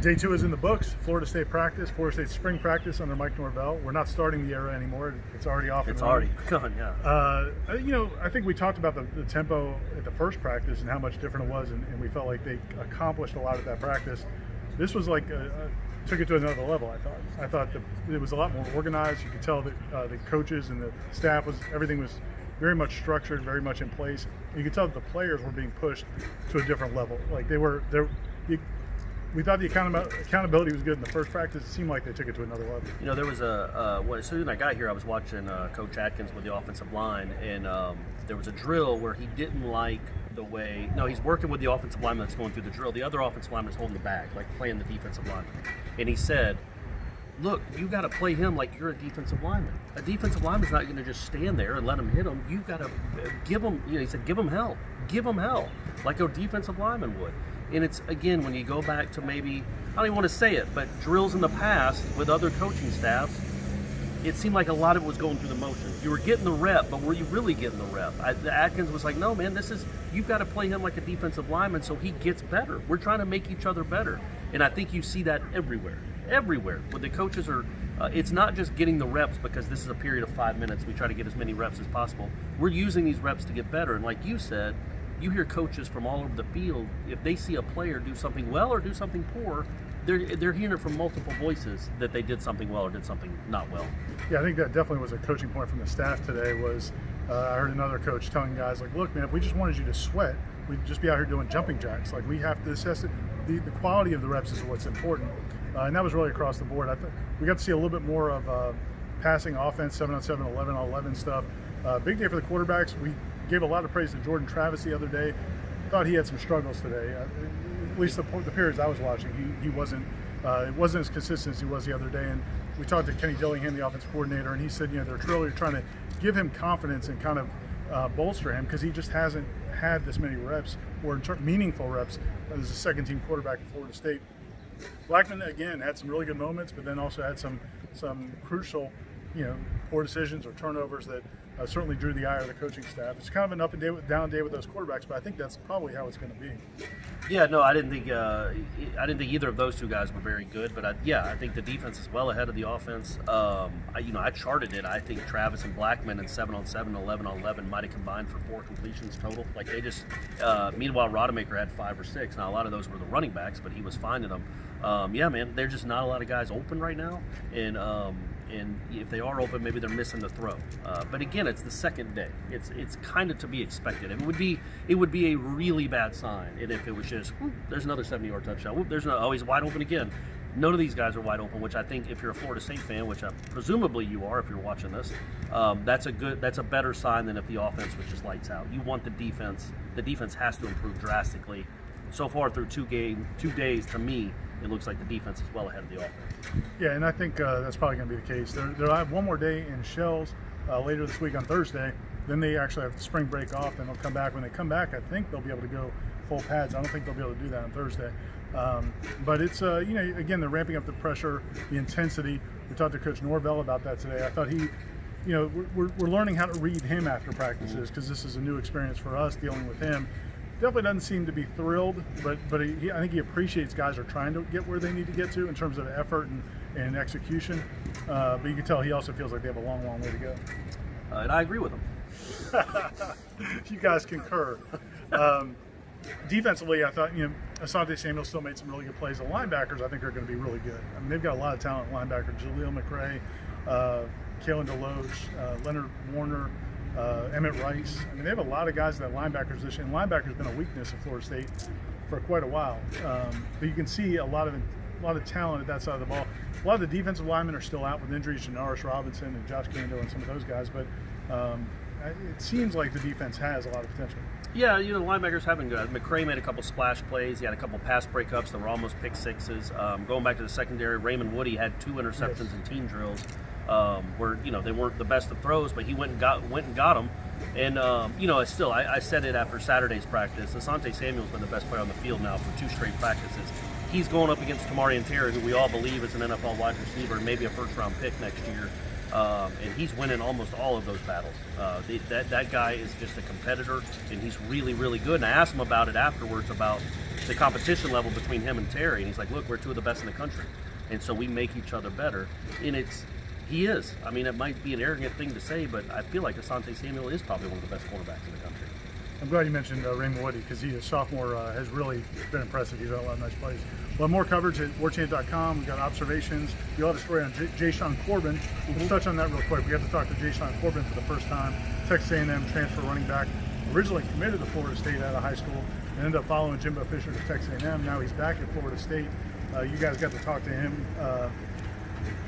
Day 2 is in the books. Florida State spring practice under Mike Norvell. We're not starting the era anymore. It's already off. It's already gone, yeah. I think we talked about the tempo at the first practice and how much different it was, and we felt like they accomplished a lot at that practice. This was like took it to another level. I thought it was a lot more organized. You could tell that the coaches and the staff everything was very much structured, very much in place. You could tell that the players were being pushed to a different level. Like we thought the accountability was good in the first practice. It seemed like they took it to another level. There was as soon as I got here, I was watching Coach Atkins with the offensive line, and there was a drill where he didn't like the way. No, he's working with the offensive lineman that's going through the drill. The other offensive lineman is holding the bag, like playing the defensive lineman. And he said, look, you got to play him like you're a defensive lineman. A defensive lineman's not going to just stand there and let him hit him. You've got to give him, he said, give him hell. Give him hell, like a defensive lineman would. And it's, again, when you go back to maybe, I don't even want to say it, but drills in the past with other coaching staffs, it seemed like a lot of it was going through the motions. You were getting the rep, but were you really getting the rep? Atkins was like, no, man, you've got to play him like a defensive lineman so he gets better. We're trying to make each other better. And I think you see that everywhere. Everywhere. When the coaches are, it's not just getting the reps because this is a period of 5 minutes. We try to get as many reps as possible. We're using these reps to get better. And like you said, you hear coaches from all over the field, if they see a player do something well or do something poor, they're hearing it from multiple voices that they did something well or did something not well. Yeah, I think that definitely was a coaching point from the staff today was I heard another coach telling guys, like, look, man, if we just wanted you to sweat, we'd just be out here doing jumping jacks. Like, we have to assess it. The quality of the reps is what's important. And that was really across the board. I think we got to see a little bit more of passing offense, 7-on-7, 11-on-11 stuff. Big day for the quarterbacks. We gave a lot of praise to Jordan Travis the other day. Thought he had some struggles today. At least the periods I was watching, he wasn't. It wasn't as consistent as he was the other day. And we talked to Kenny Dillingham, the offensive coordinator, and he said, they're truly trying to give him confidence and kind of bolster him because he just hasn't had this many reps or meaningful reps as a second-team quarterback at Florida State. Blackman again had some really good moments, but then also had some crucial, poor decisions or turnovers that certainly drew the ire of the coaching staff. It's kind of an up and down day with those quarterbacks, but I think that's probably how it's going to be. Yeah, no, I didn't think either of those two guys were very good, but I think the defense is well ahead of the offense. I charted it. I think Travis and Blackman and 7-on-7, 11-on-11 might have combined for 4 completions total. Like they just. Meanwhile, Rodemaker had 5 or 6. Now a lot of those were the running backs, but he was finding them. Yeah, man, there's just not a lot of guys open right now, and if they are open, maybe they're missing the throw. But again, it's the second day. It's kind of to be expected. It would be a really bad sign, and if it was just there's another 70-yard touchdown. He's wide open again. None of these guys are wide open, which I think if you're a Florida State fan, which presumably you are if you're watching this, that's a better sign than if the offense was just lights out. You want the defense. The defense has to improve drastically. So far through 2 days, to me, it looks like the defense is well ahead of the offense. Yeah, and I think that's probably going to be the case. They'll have one more day in Shells later this week on Thursday. Then they actually have the spring break off. Then they'll come back. When they come back, I think they'll be able to go full pads. I don't think they'll be able to do that on Thursday. But it's, again, they're ramping up the pressure, the intensity. We talked to Coach Norvell about that today. I thought we're learning how to read him after practices because this is a new experience for us dealing with him. Definitely doesn't seem to be thrilled, but I think he appreciates guys are trying to get where they need to get to in terms of effort and execution. But you can tell he also feels like they have a long, long way to go. And I agree with him. You guys concur. Defensively, I thought, Asante Samuel still made some really good plays. The linebackers, I think, are going to be really good. I mean, they've got a lot of talent linebackers. Jaleel McRae, Kalen DeLoach, Leonard Warner, Emmett Rice. I mean, they have a lot of guys in that linebacker position. And linebacker's been a weakness of Florida State for quite a while. But you can see a lot of talent at that side of the ball. A lot of the defensive linemen are still out with injuries, Janaris Robinson and Josh Kando and some of those guys. But it seems like the defense has a lot of potential. Yeah, the linebackers have been good. McRae made a couple splash plays. He had a couple pass breakups that were almost pick sixes. Going back to the secondary, Raymond Woody had 2 interceptions in team drills. Where they weren't the best of throws, but he went and got them. And still, I said it after Saturday's practice. Asante Samuel's been the best player on the field now for 2 straight practices. He's going up against Tamarian Terry, who we all believe is an NFL wide receiver and maybe a first-round pick next year. and he's winning almost all of those battles. That guy is just a competitor, and he's really, really good. And I asked him about it afterwards, about the competition level between him and Terry, and he's like, look, we're two of the best in the country, and so we make each other better. And he is. I mean, it might be an arrogant thing to say, but I feel like Asante Samuel is probably one of the best cornerbacks in the country. I'm glad you mentioned Raymond Woody, because he, a sophomore, has really been impressive. He's had a lot of nice plays. We'll have more coverage at warchant.com. We've got observations. You'll have a story on Jay Sean Corbin. We'll touch on that real quick. We got to talk to Jay Sean Corbin for the first time. Texas A&M transfer running back. Originally committed to Florida State out of high school and ended up following Jimbo Fisher to Texas A&M. Now he's back at Florida State. You guys got to talk to him.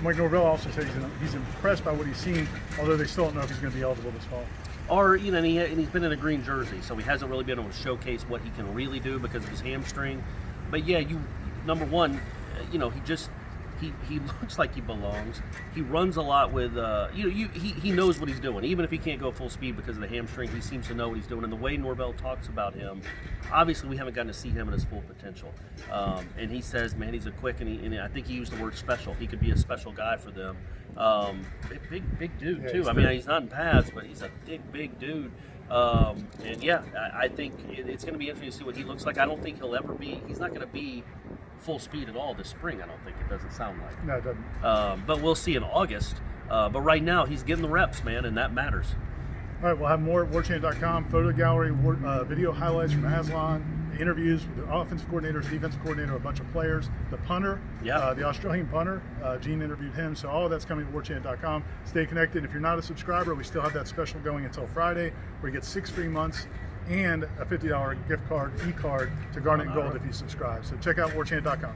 Mike Norvell also said he's impressed by what he's seen, although they still don't know if he's going to be eligible this fall. Or, you know, and he's been in a green jersey, so he hasn't really been able to showcase what he can really do because of his hamstring. But yeah, number one, you know, he looks like he belongs. He runs a lot with, he knows what he's doing. Even if he can't go full speed because of the hamstring, he seems to know what he's doing. And the way Norvell talks about him, obviously we haven't gotten to see him at his full potential. And he says, man, he's a quick, and I think he used the word special. He could be a special guy for them. Big dude, too. I mean, he's not in pads, but he's a big dude. And yeah, I think it's going to be interesting to see what he looks like. I don't think he's not going to be full speed at all this spring. I don't think. It doesn't sound like. No, it doesn't. But we'll see in August. But right now, he's getting the reps, man, and that matters. All right, we'll have more at warchant.com, photo gallery, video highlights from Aslan, interviews with the offensive coordinator, defensive coordinator, a bunch of players, the punter, the Australian punter. Gene interviewed him, so all of that's coming to warchant.com. Stay connected. If you're not a subscriber, we still have that special going until Friday, where you get 6 free months and a $50 gift card, e-card to Garnet and Gold if you subscribe. So check out warchant.com.